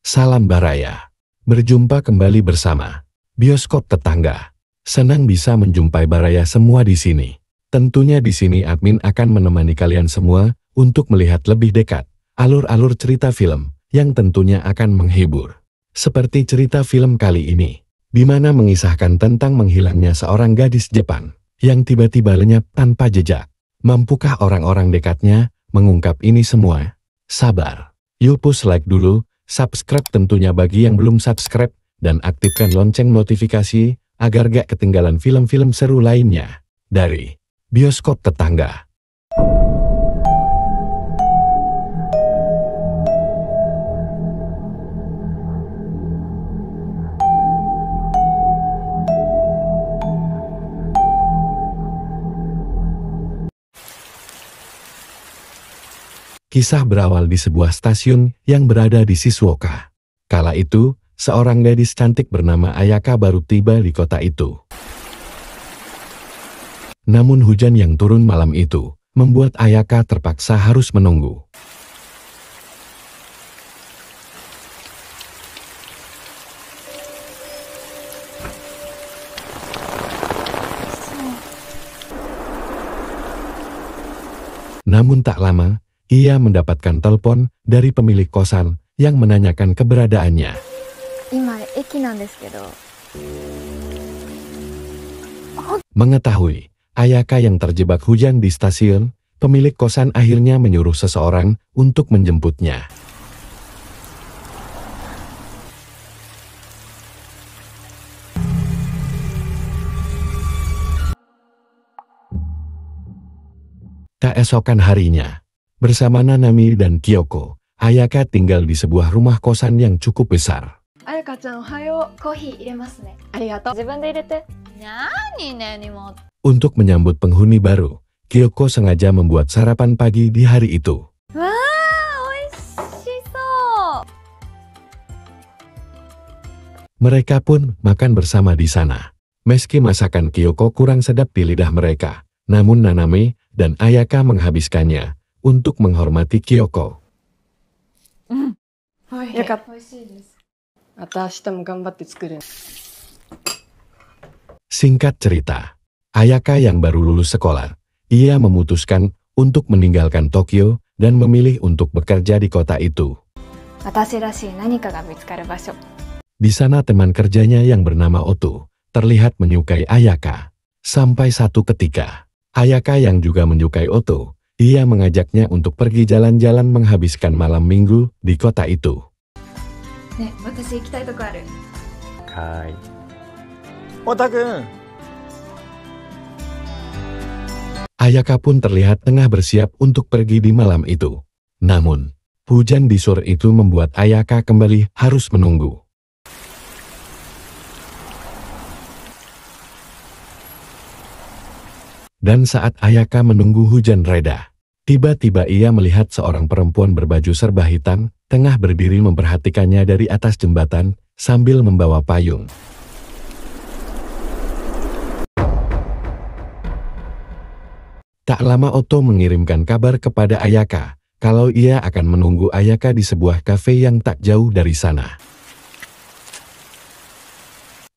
Salam Baraya. Berjumpa kembali bersama Bioskop Tetangga. Senang bisa menjumpai Baraya semua di sini. Tentunya di sini admin akan menemani kalian semua untuk melihat lebih dekat alur-alur cerita film yang tentunya akan menghibur. Seperti cerita film kali ini, di mana mengisahkan tentang menghilangnya seorang gadis Jepang yang tiba-tiba lenyap tanpa jejak. Mampukah orang-orang dekatnya mengungkap ini semua? Sabar. Yuk push like dulu, subscribe tentunya bagi yang belum subscribe, dan aktifkan lonceng notifikasi agar gak ketinggalan film-film seru lainnya dari Bioskop Tetangga. Kisah berawal di sebuah stasiun yang berada di Shizuoka. Kala itu, seorang gadis cantik bernama Ayaka baru tiba di kota itu. Namun hujan yang turun malam itu membuat Ayaka terpaksa harus menunggu. Namun tak lama, ia mendapatkan telepon dari pemilik kosan yang menanyakan keberadaannya. Mengetahui Ayaka yang terjebak hujan di stasiun, pemilik kosan akhirnya menyuruh seseorang untuk menjemputnya. Keesokan harinya, bersama Nanami dan Kyoko, Ayaka tinggal di sebuah rumah kosan yang cukup besar. Ayaka-chan, ohayo. Kohi iremasu ne. Arigatou. Zibun de irete. Nani ne ni mo. Untuk menyambut penghuni baru, Kyoko sengaja membuat sarapan pagi di hari itu. Wah, oishishou. Mereka pun makan bersama di sana. Meski masakan Kyoko kurang sedap di lidah mereka, namun Nanami dan Ayaka menghabiskannya untuk menghormati Kyoko. Singkat cerita, Ayaka yang baru lulus sekolah, ia memutuskan untuk meninggalkan Tokyo dan memilih untuk bekerja di kota itu. Di sana teman kerjanya yang bernama Oto terlihat menyukai Ayaka. Sampai satu ketika, Ayaka yang juga menyukai Oto, ia mengajaknya untuk pergi jalan-jalan menghabiskan malam minggu di kota itu. Ayaka pun terlihat tengah bersiap untuk pergi di malam itu. Namun, hujan di sore itu membuat Ayaka kembali harus menunggu. Dan saat Ayaka menunggu hujan reda, tiba-tiba ia melihat seorang perempuan berbaju serba hitam, tengah berdiri memperhatikannya dari atas jembatan, sambil membawa payung. Tak lama Oto mengirimkan kabar kepada Ayaka, kalau ia akan menunggu Ayaka di sebuah kafe yang tak jauh dari sana.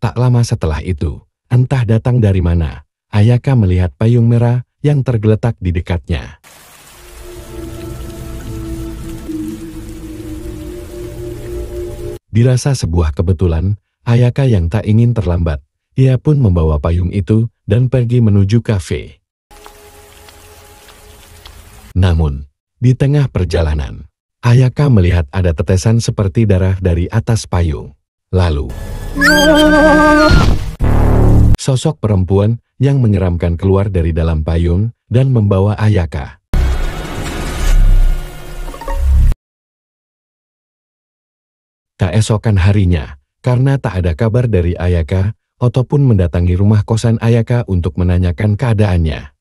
Tak lama setelah itu, entah datang dari mana, Ayaka melihat payung merah yang tergeletak di dekatnya. Dirasa sebuah kebetulan, Ayaka yang tak ingin terlambat, ia pun membawa payung itu dan pergi menuju kafe. Namun, di tengah perjalanan, Ayaka melihat ada tetesan seperti darah dari atas payung. Lalu, sosok perempuan yang menyeramkan keluar dari dalam payung dan membawa Ayaka. Keesokan harinya, karena tak ada kabar dari Ayaka, Oto pun mendatangi rumah kosan Ayaka untuk menanyakan keadaannya.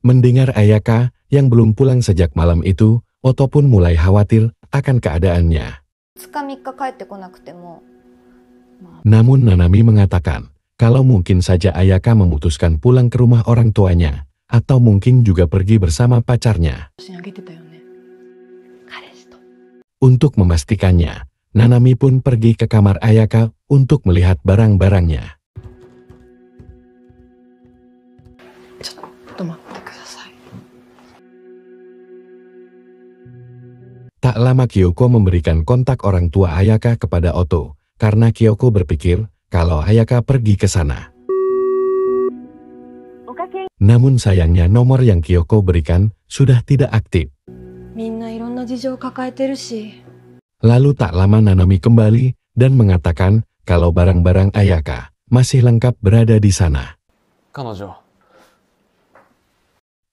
Mendengar Ayaka yang belum pulang sejak malam itu, Oto pun mulai khawatir akan keadaannya. Namun Nanami mengatakan, kalau mungkin saja Ayaka memutuskan pulang ke rumah orang tuanya, atau mungkin juga pergi bersama pacarnya. Untuk memastikannya, Nanami pun pergi ke kamar Ayaka untuk melihat barang-barangnya. Tak lama Kyoko memberikan kontak orang tua Ayaka kepada Oto, karena Kyoko berpikir kalau Ayaka pergi ke sana. Namun sayangnya nomor yang Kyoko berikan sudah tidak aktif. Lalu tak lama Nanami kembali dan mengatakan kalau barang-barang Ayaka masih lengkap berada di sana.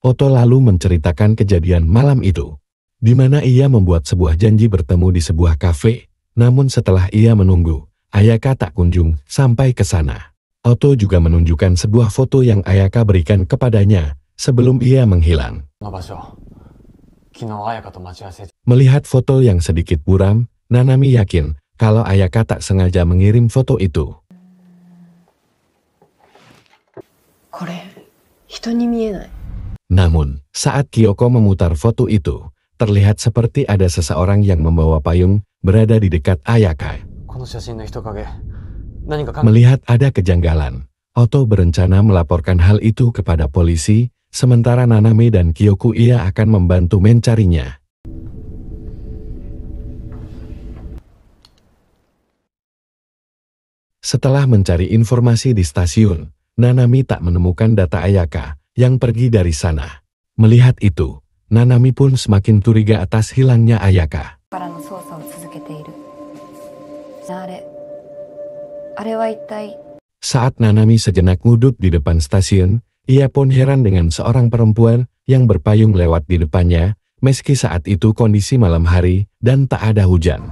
Oto lalu menceritakan kejadian malam itu, di mana ia membuat sebuah janji bertemu di sebuah kafe. Namun setelah ia menunggu, Ayaka tak kunjung sampai ke sana. Oto juga menunjukkan sebuah foto yang Ayaka berikan kepadanya sebelum ia menghilang. Melihat foto yang sedikit buram, Nanami yakin kalau Ayaka tak sengaja mengirim foto itu. Namun, saat Kyoko memutar foto itu, terlihat seperti ada seseorang yang membawa payung berada di dekat Ayaka. Melihat ada kejanggalan, Oto berencana melaporkan hal itu kepada polisi, sementara Nanami dan Kyoko ia akan membantu mencarinya. Setelah mencari informasi di stasiun, Nanami tak menemukan data Ayaka yang pergi dari sana. Melihat itu, Nanami pun semakin curiga atas hilangnya Ayaka. Saat Nanami sejenak nguduk di depan stasiun, ia pun heran dengan seorang perempuan yang berpayung lewat di depannya, meski saat itu kondisi malam hari dan tak ada hujan.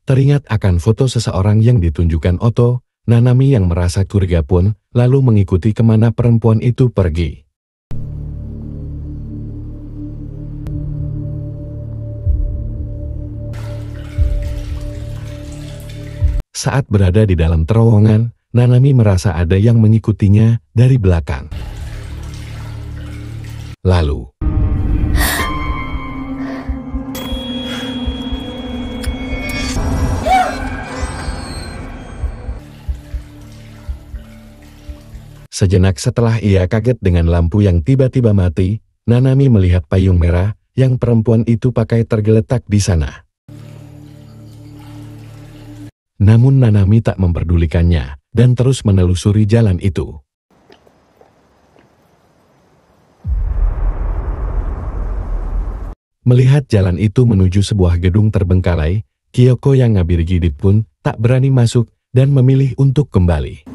Teringat akan foto seseorang yang ditunjukkan Oto, Nanami yang merasa curiga pun lalu mengikuti kemana perempuan itu pergi. Saat berada di dalam terowongan, Nanami merasa ada yang mengikutinya dari belakang. Lalu, sejenak setelah ia kaget dengan lampu yang tiba-tiba mati, Nanami melihat payung merah yang perempuan itu pakai tergeletak di sana. Namun Nanami tak memperdulikannya dan terus menelusuri jalan itu. Melihat jalan itu menuju sebuah gedung terbengkalai, Kyoko yang ngabir gidit pun tak berani masuk dan memilih untuk kembali.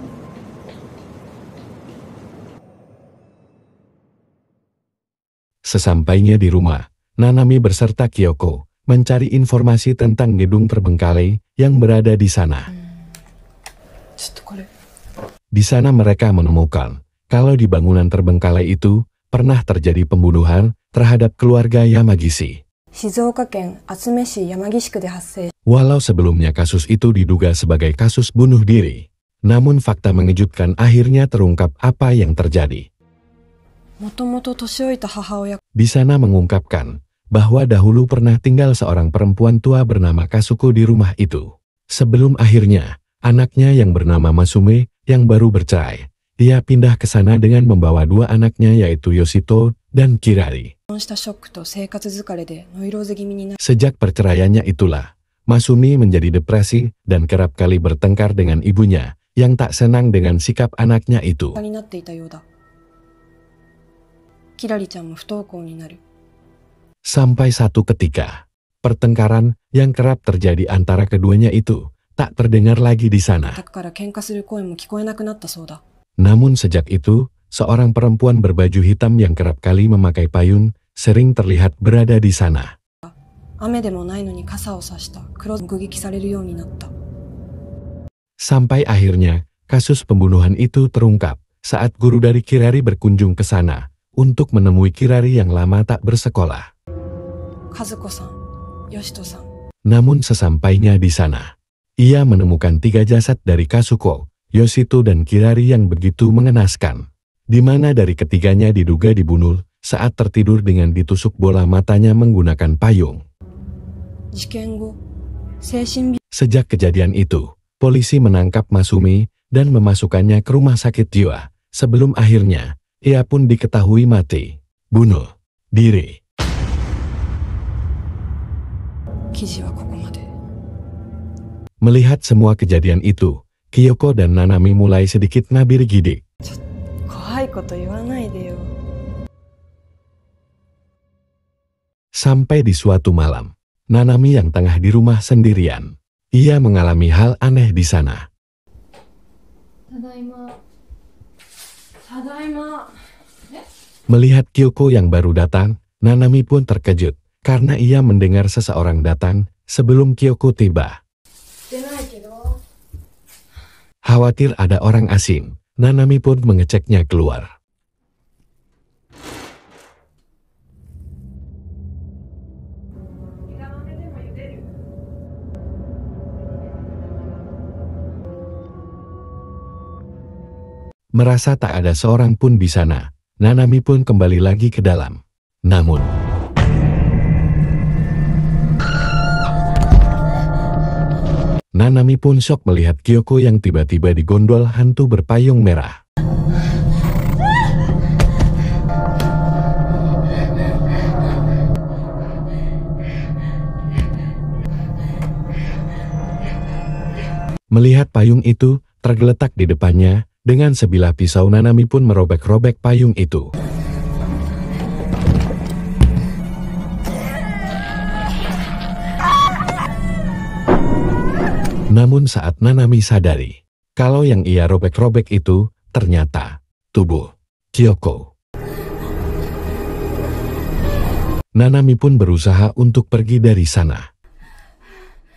Sesampainya di rumah, Nanami beserta Kyoko mencari informasi tentang gedung terbengkalai yang berada di sana. Di sana mereka menemukan kalau di bangunan terbengkalai itu pernah terjadi pembunuhan terhadap keluarga Yamagishi. Walau sebelumnya kasus itu diduga sebagai kasus bunuh diri, namun fakta mengejutkan akhirnya terungkap apa yang terjadi. Di sana mengungkapkan bahwa dahulu pernah tinggal seorang perempuan tua bernama Kasuko di rumah itu. Sebelum akhirnya, anaknya yang bernama Masume yang baru bercerai, dia pindah ke sana dengan membawa dua anaknya yaitu Yoshito dan Kirari. Sejak perceraiannya itulah, Masumi menjadi depresi dan kerap kali bertengkar dengan ibunya yang tak senang dengan sikap anaknya itu. Sampai satu ketika, pertengkaran yang kerap terjadi antara keduanya itu tak terdengar lagi di sana. Namun sejak itu, seorang perempuan berbaju hitam yang kerap kali memakai payung sering terlihat berada di sana. Sampai akhirnya, kasus pembunuhan itu terungkap saat guru dari Kirari berkunjung ke sana untuk menemui Kirari yang lama tak bersekolah. Namun sesampainya di sana, ia menemukan 3 jasad dari Kasuko, Yoshito dan Kirari yang begitu mengenaskan. di mana dari ketiganya diduga dibunuh saat tertidur dengan ditusuk bola matanya menggunakan payung. Sejak kejadian itu, polisi menangkap Masumi dan memasukkannya ke rumah sakit jiwa, sebelum akhirnya ia pun diketahui mati, bunuh diri. Melihat semua kejadian itu, Kyoko dan Nanami mulai sedikit ngabir-gidik. Sampai di suatu malam, Nanami yang tengah di rumah sendirian, ia mengalami hal aneh di sana. Melihat Kyoko yang baru datang, Nanami pun terkejut karena ia mendengar seseorang datang sebelum Kyoko tiba. Khawatir ada orang asing, Nanami pun mengeceknya keluar. Merasa tak ada seorang pun di sana, Nanami pun kembali lagi ke dalam. Namun, Nanami pun syok melihat Kyoko yang tiba-tiba digondol hantu berpayung merah. Melihat payung itu tergeletak di depannya, dengan sebilah pisau Nanami pun merobek-robek payung itu. Namun saat Nanami sadari, kalau yang ia robek-robek itu ternyata tubuh Kyoko. Nanami pun berusaha untuk pergi dari sana.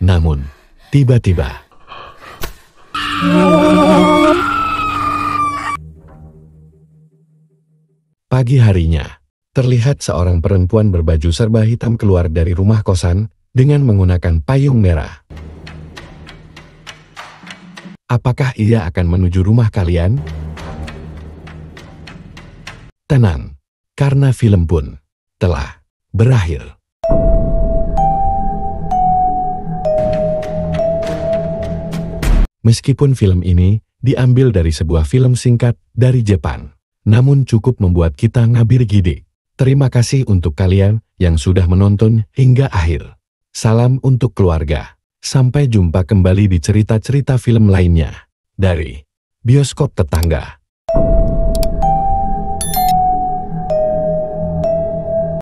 Namun, tiba-tiba pagi harinya, terlihat seorang perempuan berbaju serba hitam keluar dari rumah kosan dengan menggunakan payung merah. Apakah ia akan menuju rumah kalian? Tenang, karena film pun telah berakhir. Meskipun film ini diambil dari sebuah film singkat dari Jepang, namun cukup membuat kita ngabir-gidik. Terima kasih untuk kalian yang sudah menonton hingga akhir. Salam untuk keluarga. Sampai jumpa kembali di cerita-cerita film lainnya dari Bioskop Tetangga.